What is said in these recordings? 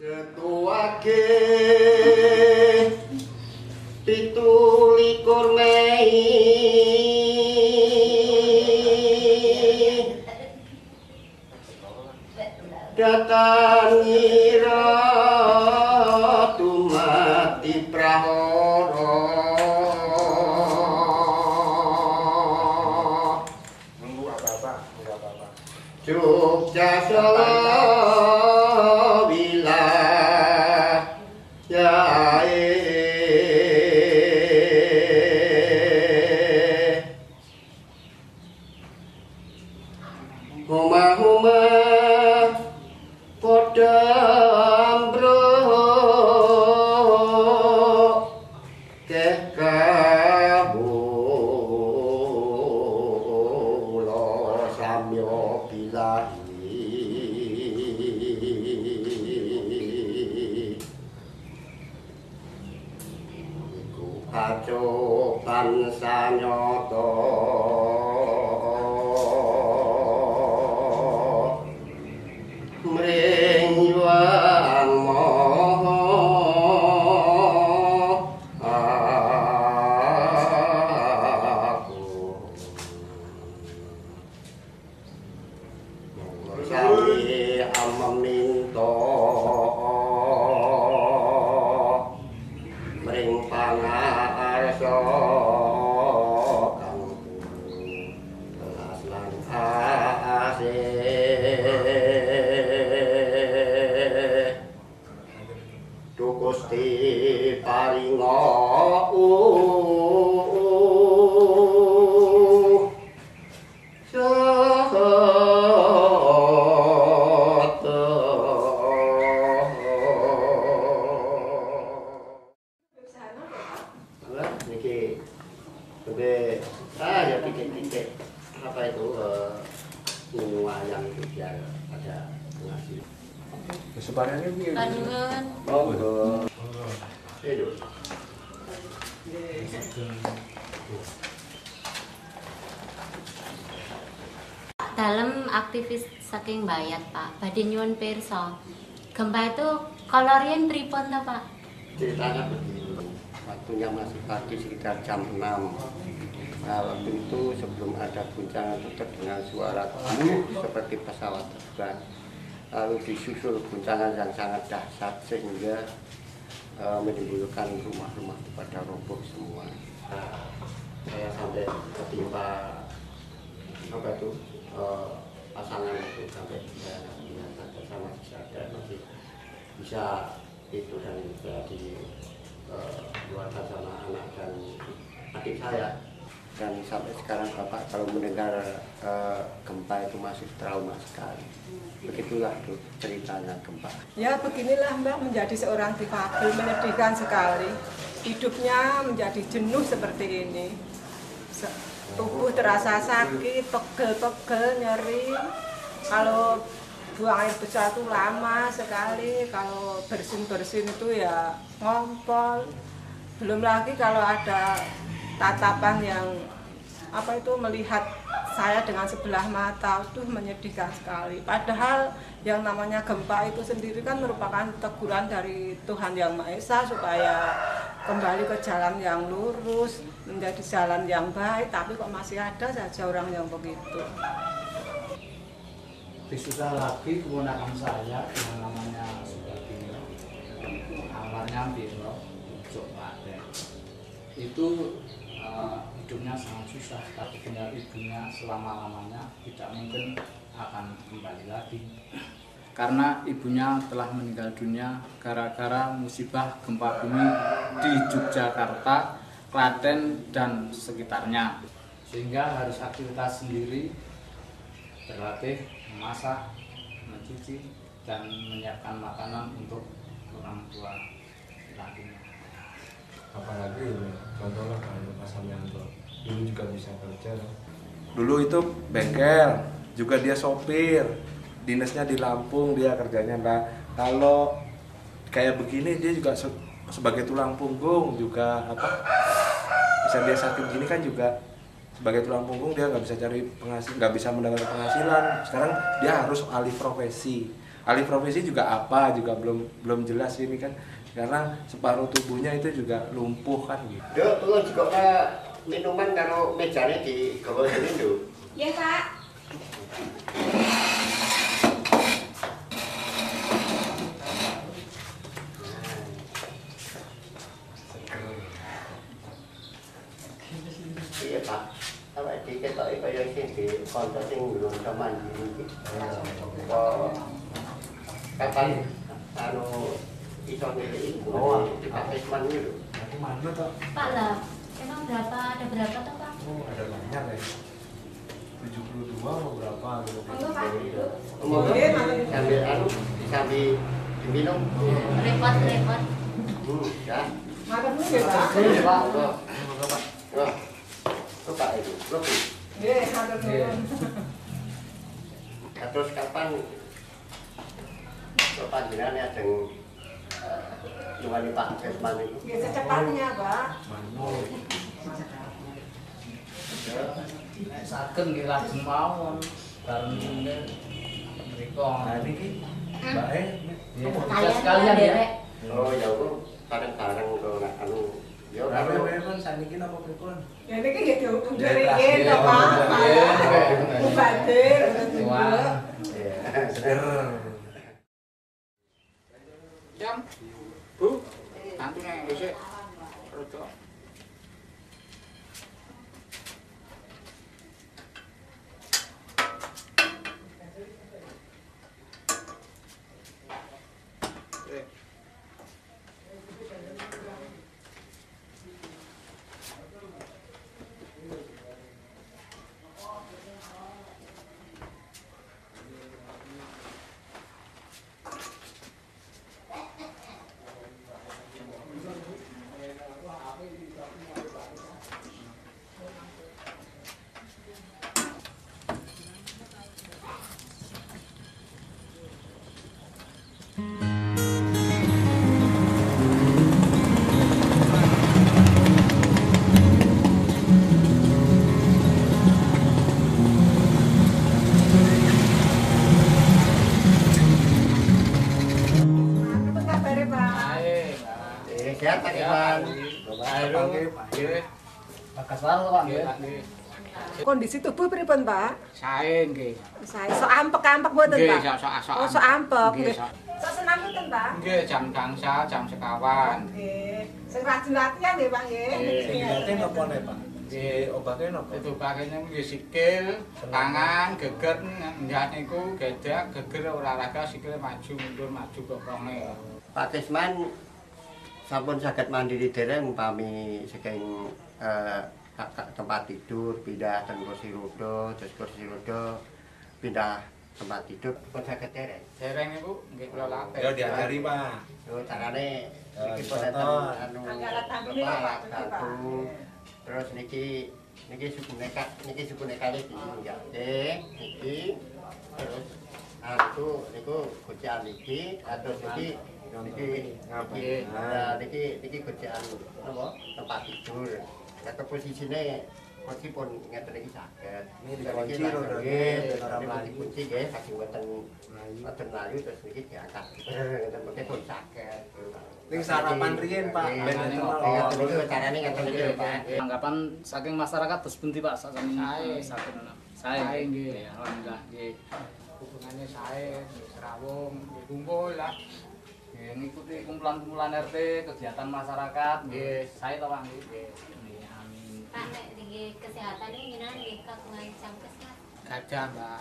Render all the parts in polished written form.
Setuake 17 Mei datangira tumati prahara nunggu apa-apa, nggak apa-apa. Jogja Solo Omah-omah padha ambruk keh kawula samya bilahi iku kacoban sanyata mring yuang moho aku sami amaminto mring pangarsa kang telas lan Gusti paringa niki ya titik-titik apa itu wayang Jogja ada ngasih Kesubarannya piye? Kangen. monggo hidup Dalam aktivis saking Bayat, Pak. Badhe nyuwun pirsa. Gempa itu kolorien pripun ta, Pak? ceritanya begini, waktunya masih pagi sekitar jam 6. Nah, waktu itu sebelum ada guncangan itu terdengar suara seperti pesawat terbang. Lalu disusul guncangan yang sangat dahsyat sehingga menimbulkan rumah-rumah pada roboh semua. Saya sampai ketimpa apa itu pasangan itu sampai sama sadar masih bisa itu dan saya di keluarga sama anak dan adik saya. Dan sampai sekarang Bapak kalau mendengar gempa itu masih trauma sekali. Begitulah tuh ceritanya gempa. Ya beginilah Mbak, menjadi seorang difabel menyedihkan sekali. Hidupnya menjadi jenuh seperti ini. Tubuh terasa sakit, pegel-pegel, nyeri. Kalau buang air besar itu lama sekali. Kalau bersin-bersin itu ya ngompol. Belum lagi kalau ada tatapan yang apa itu melihat saya dengan sebelah mata, itu menyedihkan sekali. Padahal yang namanya gempa itu sendiri kan merupakan teguran dari Tuhan Yang Maha Esa supaya kembali ke jalan yang lurus, menjadi jalan yang baik, tapi kok masih ada saja orang yang begitu. Susah lagi keponakan saya yang namanya Subagio, awalnya Biro, Ucok Paten. Itu hidupnya sangat susah, tapi tinggal ibunya selama-lamanya tidak mungkin akan kembali lagi. Karena ibunya telah meninggal dunia gara-gara musibah gempa bumi di Yogyakarta, Klaten, dan sekitarnya. Sehingga harus aktivitas sendiri, berlatih, memasak, mencuci, dan menyiapkan makanan untuk orang tua lakinya. Apalagi contohnya kayak Pak Samyanto dulu juga bisa kerja. Dulu itu bengkel, juga dia sopir, dinasnya di Lampung, dia kerjanya. Nah, kalau kayak begini dia juga sebagai tulang punggung juga apa? Bisa dia sakit gini kan juga sebagai tulang punggung dia nggak bisa cari penghasilan, nggak bisa mendapatkan penghasilan. Sekarang dia harus alih profesi alih profesi juga apa juga belum jelas ini kan, karena separuh tubuhnya itu juga lumpuh kan gitu. Duk, tunggu juga minuman karo mejane di gawa sini Duk. Iya, Pak. Iya Pak, awak diketoki kaya sing di kanca sing belum teman iki. Kapan anu iso ngene di Pakistan iki lho. Aku mana toh? Pak lah, emang berapa, ada berapa tuh Pak? Oh ada banyak ya. 72 atau berapa gitu. Mau sambil anu sambil diminum. Repot. Ya. Makan dulu ya, Pak. Iya Pak. Moga Pak. Wah. Pak itu, lebih. Nggih, matur nuwun. Terus kapan panjenengan ajeng nyuwani Pak Desman itu? Ya secepatnya, Pak. Nek saged nggih lajeng mawon bareng mriko. Nah ini Mbak Sekalian ya. Oh ya kok bareng-bareng kok nek anu ya Rawe-rawe saniki napa pripun? Ya niki nggih dihukum dhewe to, Pak. Mubadir Wah. Seger. Jam, Bu, nanti nih besok, rodo. Sehat Pak Iwan. Bagas wae Pak nggih. Kondisi tubuh pripun, Pak? Sae nggih. Saya sok ampek-ampek mboten, Nggih, Pak? sok-sok. Oh, sok ampek. Nggih, Nggih. sok. Sok senam mboten, Pak? Nggih, jam gangsal, jam sekawan. Nggih. Sing rajin latihan nggih, Pak nggih. Nggih. Obatnya napa nih Pak? Obatnya napa? Itu pakainya nggih sikil, tangan, geger, njat niku gedak, geger olahraga sikil maju mundur maju kok rone. Pak Desman sampun saged mandiri dereng umpami saking tempat tidur pindah ten kursi roda, terus kursi roda pindah tempat tidur pun saged dereng. Dereng niku nggih kula latih. Ya diajari Pak. Yo carane iki pun contoh. anu Alat tampil, Pak, batu. Terus niki suku nekane diinjak niki terus aku niku gocekan iki terus niki niki gocekan napa tempat tidur. Nek posisine kunci pun ngeten iki saged. Ini dikunci rodone, dikunci nggih saking mboten mlayu terus niki diangkat. Ngeten mboten pun saged. Ning sarapan riyen Pak. Ngeten niku carane ngeten iki Pak. Anggapan saking masyarakat terus pundi Pak sakjane saged ana. Sae nggih, alhamdulillah nggih. Hubungannya sae, serawung, nggih kumpul lah. Nggih ngikuti kumpulan-kumpulan RT, kegiatan masyarakat nggih sae to Pak nggih. Amin. Pak nek di kesehatan ini gimana nggih kagungan Camkes Mas? Gadah, Mbak.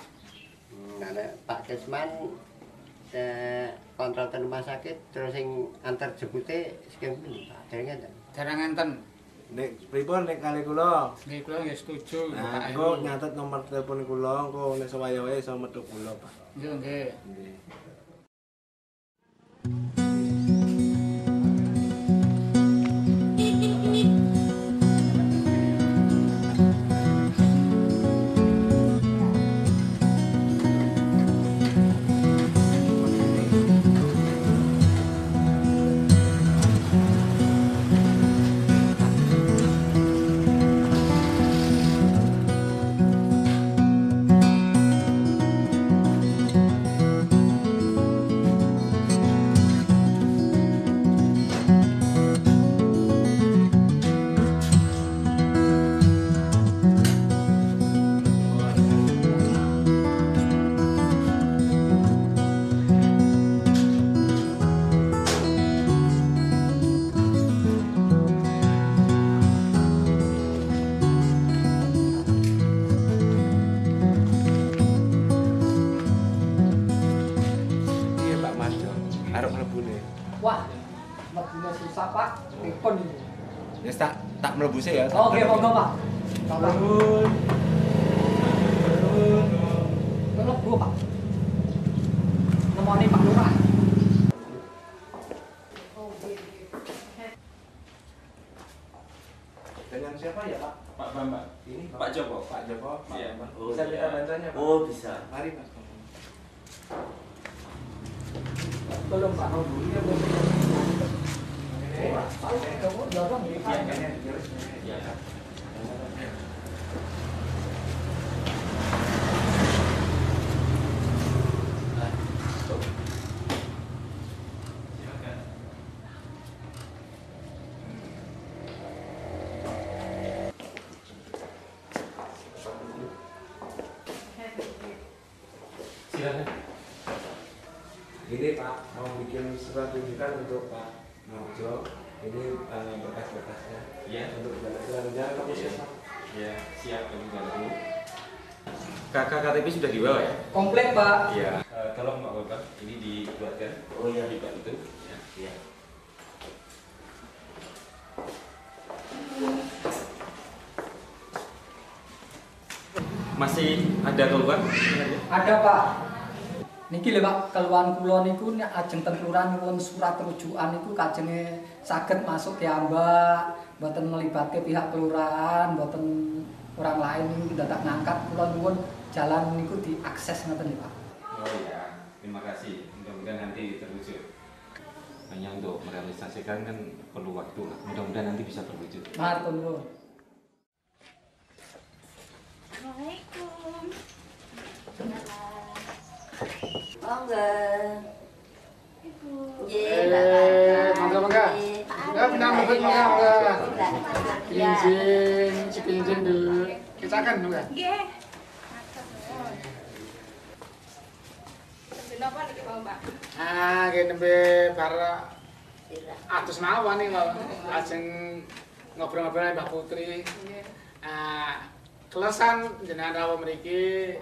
Nah, nek Pak Desman kontrol ten rumah sakit terus sing antar jempute sing pundi Pak? Dereng enten. Dereng enten. Nek pripun nek kali kula? Nggih kula nggih setuju. Nah, Pak engko nyatet nomor telepon kula, engko nek sewaya-waya iso metu kula Pak. Nggih, nggih. arep mlebu nih. Wah, mlebu susah Pak. Telepon ini. Ya tak mlebu sih ya. Oke, monggo Pak. Turun. Mlebu Pak. Nemoni Pak Lurah. Dengan siapa ya Pak? Pak Bambang. Ini Pak Joko. Pak Joko. Pak Iya. Bambang. Oh, Bisa minta iya. bantuannya Pak? Oh bisa. Mari Mas. Belum Pak. Iya. Silakan. Ini Pak mau bikin surat tuntutan untuk Pak Marjo. Ini berkas-berkasnya. Iya. Untuk jalan-jalan kamu siapa? Ya, siap kami bantu. Kakak KTP sudah dibawa ya? Komplit Pak. Iya. Tolong Pak Bambang, ini dibuatkan. Oh iya. Dibantu. Ya. Iya. Masih ada keluhan? Ada Pak. Niki lho Pak, keluhan kula niku nek ajeng ten kelurahan nyuwun surat rujukan niku kajenge saged masuk diambak, mboten melibatke pihak kelurahan, mboten orang lain niku dadak ngangkat kula nyuwun jalan niku diakses ngoten nggih Pak. Oh iya, terima kasih. Mudah-mudahan nanti terwujud. Hanya untuk merealisasikan kan perlu waktu lah. Mudah-mudahan nanti bisa terwujud. Matur nuwun. Assalamualaikum. Monggo. Ibu. Monggo. Ya, pinang monggo. Pinjin dulu. Kita kan juga. Nggih. Kenapa nih Mbak? Ah, kene nembe bar atus mawon nih kok. Ajeng ngobrol-ngobrol Mbak Putri. Ah, kelesan jenengan rawuh mriki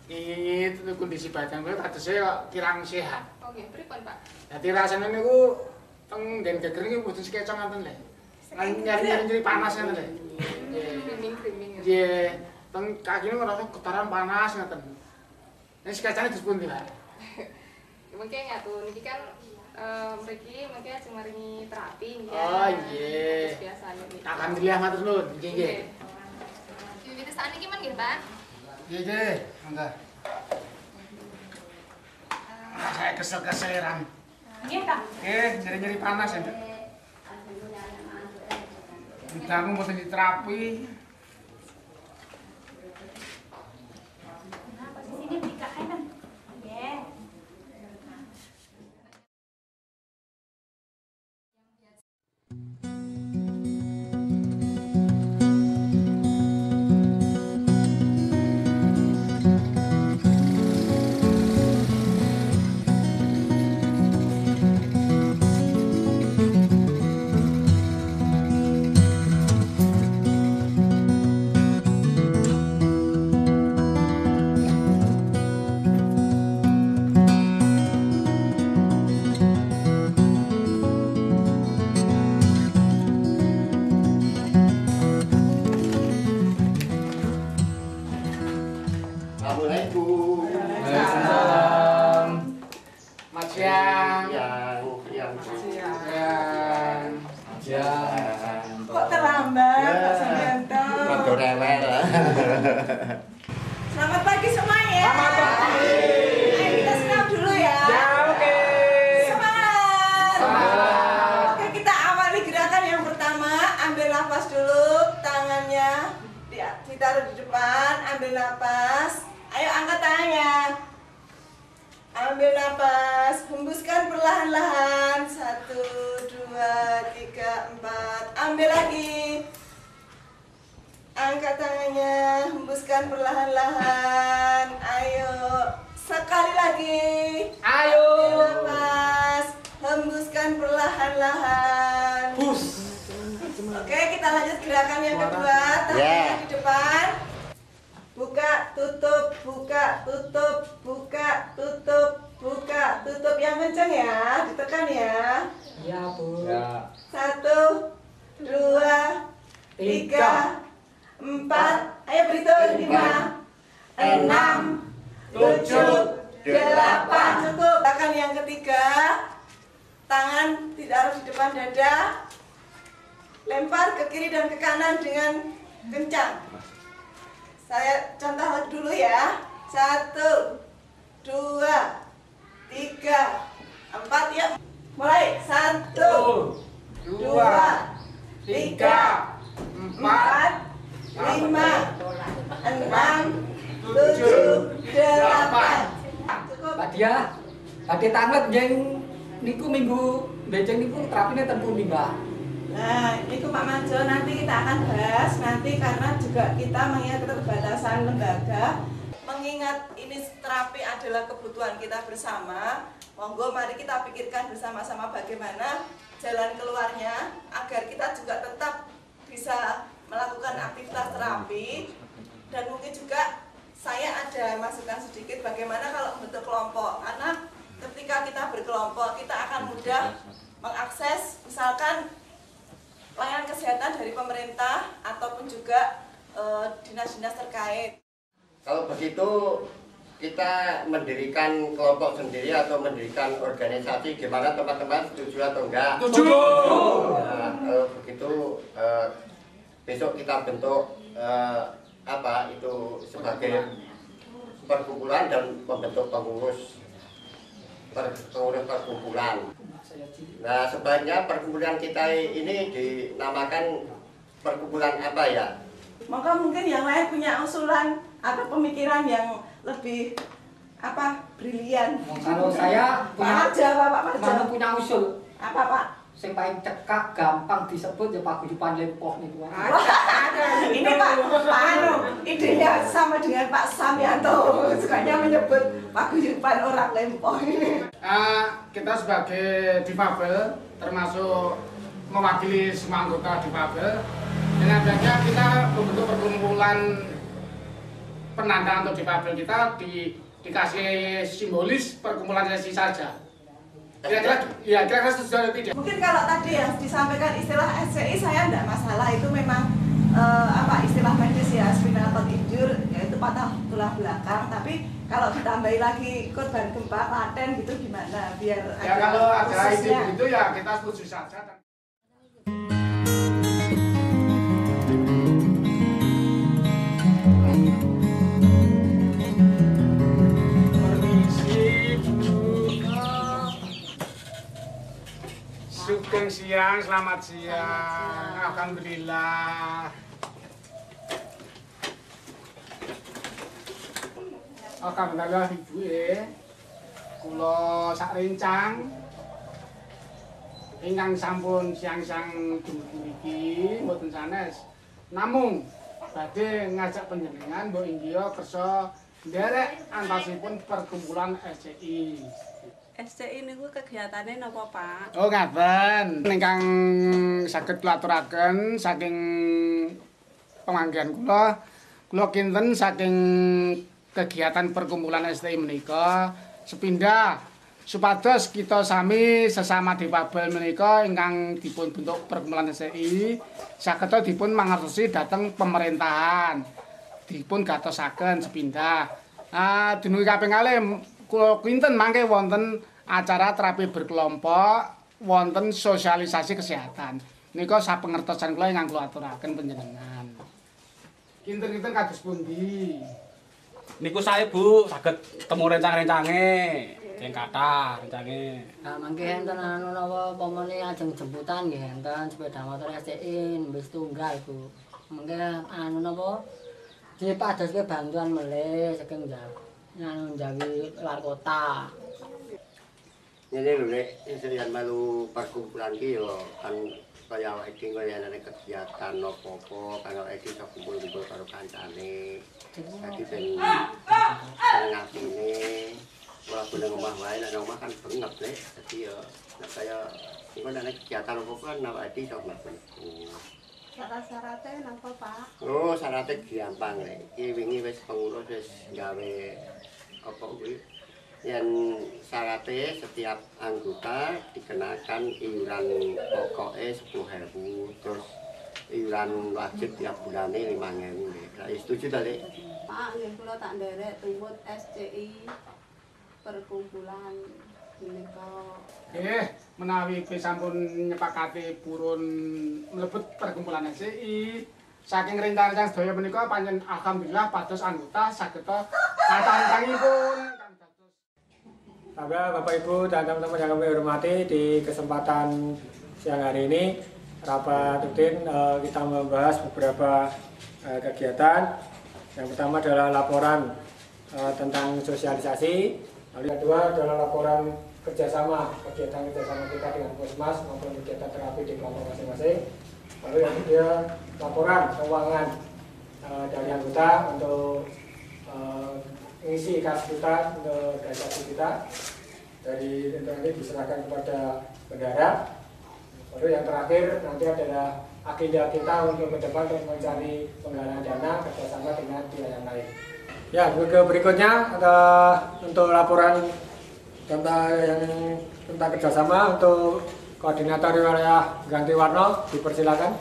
ingin kondisi badan kula kadose kok kirang sehat. Oh nggih, pripun Pak? Dadi rasane niku teng den geger niku mboten sekecong ngoten lho. Nyari-nyari panas ngoten lho. Kriming-kriming. Nggih, teng kaki niku ngerasa getaran panas ngoten. Nek sekecane dispundi, Pak? Mungkin ngatur niki kan mriki mungkin ajeng maringi terapi nggih. Oh nggih. Terus biasanya niki. Alhamdulillah matur nuwun. Nggih nggih. Wiwit sakniki men nggih, Pak. Nggih nggih, monggo. Saya kesel-keseleran. Nggih, Pak. Nggih, nyeri-nyeri panas ya. Bidangku mboten diterapi. Posisinya di kanan. Nggih. Assalamualaikum. Waalaikumsalam. Selamat siang. Yang Siang. Kok terlambat, Pak Sandianto? rada rewel. Selamat pagi semuanya. Selamat pagi. Ayo kita senam dulu ya. Ya, oke. Semangat. Semangat. Oke, kita awali gerakan yang pertama. Ambil nafas dulu, tangannya ditaruh di depan. Ambil nafas. Ayo angkat tangannya. Ambil nafas, hembuskan perlahan-lahan. 1, 2, 3, 4. Ambil lagi. Angkat tangannya, hembuskan perlahan-lahan. Ayo, sekali lagi. Ayo. Ambil nafas, hembuskan perlahan-lahan. Oke, kita lanjut gerakan yang kedua. Tangannya di depan. Buka, tutup, buka, tutup, buka, tutup, buka, tutup yang kenceng ya, ditekan ya. Iya, Bu. Ya. 1, 2, 3, 4. Ayo berhitung 5, 6, 7, 8. Cukup. Gerakan yang ketiga, tangan tidak harus di depan dada. Lempar ke kiri dan ke kanan dengan kencang. Saya contoh dulu ya. 1, 2, 3, 4 ya. Mulai. 1, 2, 3, 4, 5, 6, 7, 8. Cukup. Pak Dia, badhe tanglet jeng niku minggu beceng niku terapine ten pundi, Mbak? Nah, itu Pak Manjo nanti kita akan bahas nanti karena juga kita mengingat keterbatasan lembaga. Mengingat ini terapi adalah kebutuhan kita bersama, monggo mari kita pikirkan bersama-sama bagaimana jalan keluarnya agar kita juga tetap bisa melakukan aktivitas terapi. Dan mungkin juga saya ada masukan sedikit bagaimana kalau bentuk kelompok, karena ketika kita berkelompok kita akan mudah mengakses misalkan layanan kesehatan dari pemerintah ataupun juga dinas-dinas terkait. Kalau begitu kita mendirikan kelompok sendiri atau mendirikan organisasi, gimana teman-teman, setuju atau enggak? Setuju. Nah, kalau begitu besok kita bentuk apa itu sebagai perkumpulan dan membentuk pengurus perkumpulan. Nah, sebaiknya perkumpulan kita ini dinamakan perkumpulan apa ya? Maka mungkin yang lain punya usulan atau pemikiran yang lebih apa brilian. Kalau saya punya Pak Marjo. punya usul. Apa Pak? Sing paling cekak gampang disebut ya paguyuban lempoh niku. Ini Pak Anu, idenya sama dengan Pak Samyanto, sukanya menyebut paguyuban orang lempoh. Kita sebagai difabel termasuk mewakili semua anggota difabel, dengan adanya kita membentuk perkumpulan penanda untuk difabel kita dikasih simbolis perkumpulan sesi saja. Kira-kira sesuai atau tidak? Mungkin kalau tadi yang disampaikan istilah SCI saya tidak masalah, itu memang istilah medis ya, spinal cord injury, yaitu patah tulang belakang. Tapi kalau ditambahi lagi korban gempa laten gitu gimana? Biar Ya kalau ada ide khususnya. begitu ya kita setuju saja. Permisi Bu. Sugeng siang, selamat siang. Alhamdulillah. Alhamdulillah Ibu kula sak rencang ingkang sampun siang-siang dumugi niki mboten sanes. Namung badhe ngajak panjenengan mbok inggih kersa nderek antasipun perkumpulan SCI. SCI niku kegiatane napa, Pak? Oh ngaten, ingkang saged kula aturaken saking pemanggihan kula kinten saking kegiatan perkumpulan STI menika sepindah supados kita sami sesama difabel menika ingkang dipun bentuk perkumpulan STI saged dipun mangertosi dhateng pemerintahan dipun gatosaken sepindah. Dumugi kaping kalih kula kinten mangke wonten acara terapi berkelompok, wonten sosialisasi kesehatan. Nika sapengertosan kula ingkang kula aturaken panjenengan. Kinten-kinten kados pundi? Niku saya Bu, saged temu rencang-rencange, sing kathah rencange. Nah, mangke enten anu napa pomone ajeng jemputan nggih enten sepeda motor SCI wis tunggal Bu. Mangke anu napa dipadoske bantuan melih saking Jawi luar kota. Ini lho Nek, yang malu perkumpulan ki yo kan kaya awake dhewe kaya ana kegiatan apa-apa kan awake dhewe iso kumpul-kumpul karo kancane. Dadi ben ngapine walaupun nang omah wae nek omah kan banget Nek. Dadi yo nek kaya iku nek kegiatan apa kan awake dhewe iso mlakukan. Syarat-syaratnya napa, Pak? Oh, syaratnya gampang Nek. Iki wingi wis pengurus wis gawe apa kuwi Yang syaratnya setiap anggota dikenakan iuran pokoknya 10.000, terus iuran wajib tiap bulannya 5.000. Nah, setuju tadi? Pak, nggih kula tak nderek tumut SCI perkumpulan menika. Nggih, menawi sampun nyepakati purun mlebet perkumpulan SCI, saking rencana sedaya menika pancen alhamdulillah pados anggota saged katangkangipun. Bapak Ibu dan teman-teman yang kami hormati, di kesempatan siang hari ini rapat rutin kita membahas beberapa kegiatan. Yang pertama adalah laporan tentang sosialisasi, lalu yang kedua adalah laporan kerjasama, kegiatan kerjasama kita dengan Puskesmas maupun kegiatan terapi di kelompok masing-masing. Lalu yang ketiga laporan keuangan dari anggota untuk mengisi kas kita untuk data kita. Dari ini diserahkan kepada bendahara. Lalu yang terakhir nanti adalah agenda kita untuk ke depan untuk mencari penggalangan dana kerjasama dengan pihak yang lain. Ya, berikutnya untuk laporan tentang kerjasama untuk koordinator wilayah Ganti Warno, dipersilakan.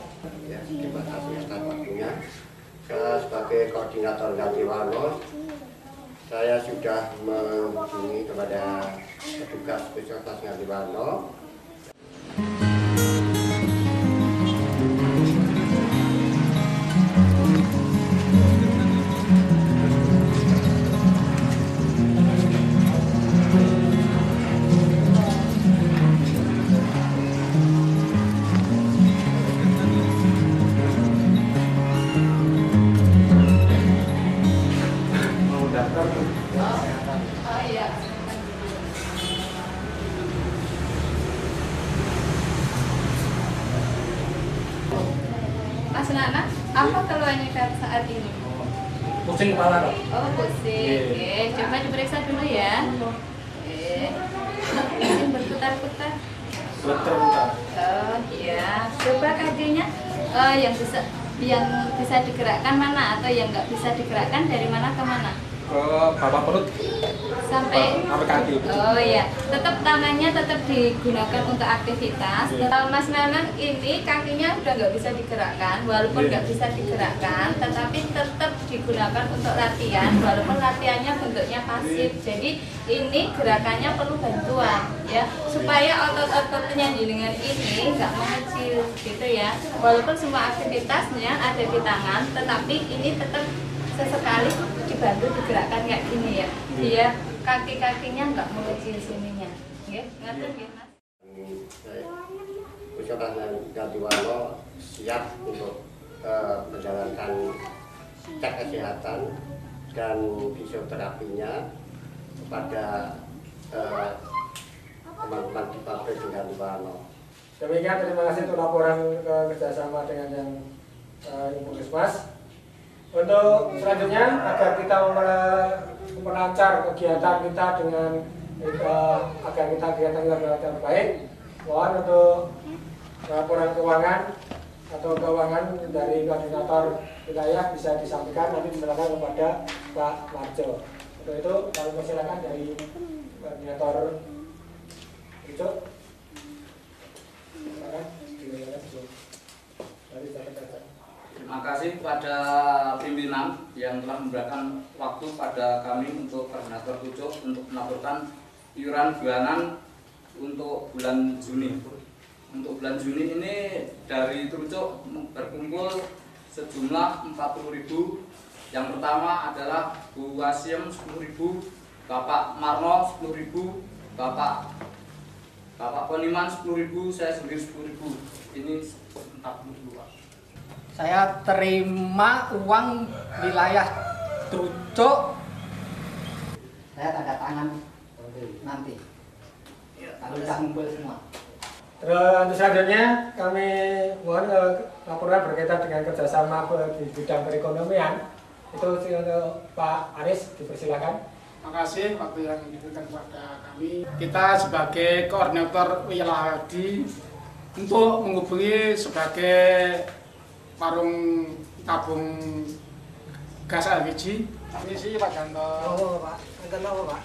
Ya, terima kasih atas waktunya. Saya sebagai koordinator Ganti Warno, saya sudah menghubungi kepada petugas Puskesmas Ganti Warno. Mas Nana, apa keluhannya saat ini? Pusing kepala. Oh, pusing. Oke, coba diperiksa dulu ya. Pusing berputar-putar. Berputar. Oh, iya. Coba kakinya yang bisa digerakkan mana atau yang nggak bisa digerakkan dari mana ke mana? Ke bawah perut sampai kaki. Oh iya, tetap tangannya tetap digunakan untuk aktivitas. Mas Nanang ini kakinya udah nggak bisa digerakkan, walaupun nggak bisa digerakkan, tetapi tetap digunakan untuk latihan, walaupun latihannya bentuknya pasif. Jadi ini gerakannya perlu bantuan, ya, supaya otot-ototnya dengan ini nggak mengecil, gitu ya. Walaupun semua aktivitasnya ada di tangan, tetapi ini tetap sesekali dibantu digerakkan kayak gini ya, biar kaki-kakinya nggak mengecil sininya. Ngerti nggih, Mas? Puskesmas Ganti Warno siap untuk menjalankan cek kesehatan dan fisioterapinya kepada teman-teman di pabrik Ganti Warno. Demikian, terima kasih untuk laporan kerjasama dengan yang Puskesmas. Untuk selanjutnya, agar kita melancar kegiatan kita dengan agar kita kegiatan terbaik, mohon untuk laporan keuangan atau keuangan dari koordinator wilayah bisa disampaikan, nanti diserahkan kepada Pak Marjo. Untuk itu, kami persilakan dari koordinator Marjo. Terima kasih kepada pimpinan yang telah memberikan waktu pada kami untuk koordinator Pucuk untuk melaporkan iuran bulanan untuk bulan Juni. Untuk bulan Juni ini dari Trucuk berkumpul sejumlah 40.000. Yang pertama adalah Bu Wasiem 10.000, Bapak Marno 10.000, Bapak Poniman 10.000, saya sendiri 10.000. Ini 40.000. Saya terima uang wilayah Trucuk. Saya tanda tangan nanti. Kalau sudah ngumpul semua. Terus selanjutnya kami mohon laporan berkaitan dengan kerjasama di bidang perekonomian. Itu untuk Pak Aris, dipersilakan. Terima kasih waktu yang diberikan kepada kami. Kita sebagai koordinator wilayah untuk menghubungi sebagai warung tabung gas LPG. Ini sih Pak Janto. Oh, Pak. Enten apa, Pak?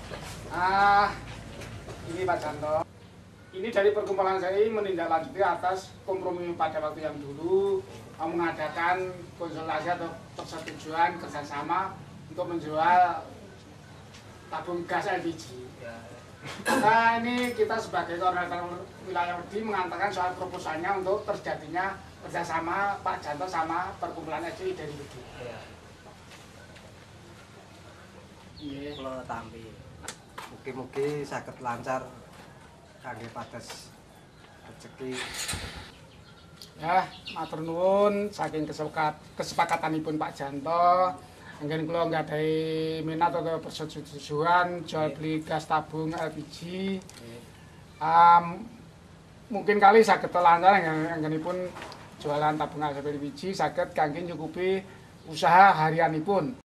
Ini Pak Janto. Ini dari perkumpulan saya menindaklanjuti atas kompromi pada waktu yang dulu mengadakan konsultasi atau persetujuan kerjasama untuk menjual tabung gas LPG. Nah ini kita sebagai koordinator wilayah Wedi mengatakan soal proposalnya untuk terjadinya kerjasama Pak Janto sama perkumpulan SCI dari Wedi. Iya. Kalau tampi, mugi-mugi saged lancar kangge pados rezeki. Ya, matur nuwun saking kesepakatanipun Pak Janto. Mungkin kula nggadahi minat atau persetujuan jual beli gas tabung LPG. Mungkin kali saged lancar anggenipun jualan tabung LPG saged kangge nyukupi usaha harianipun.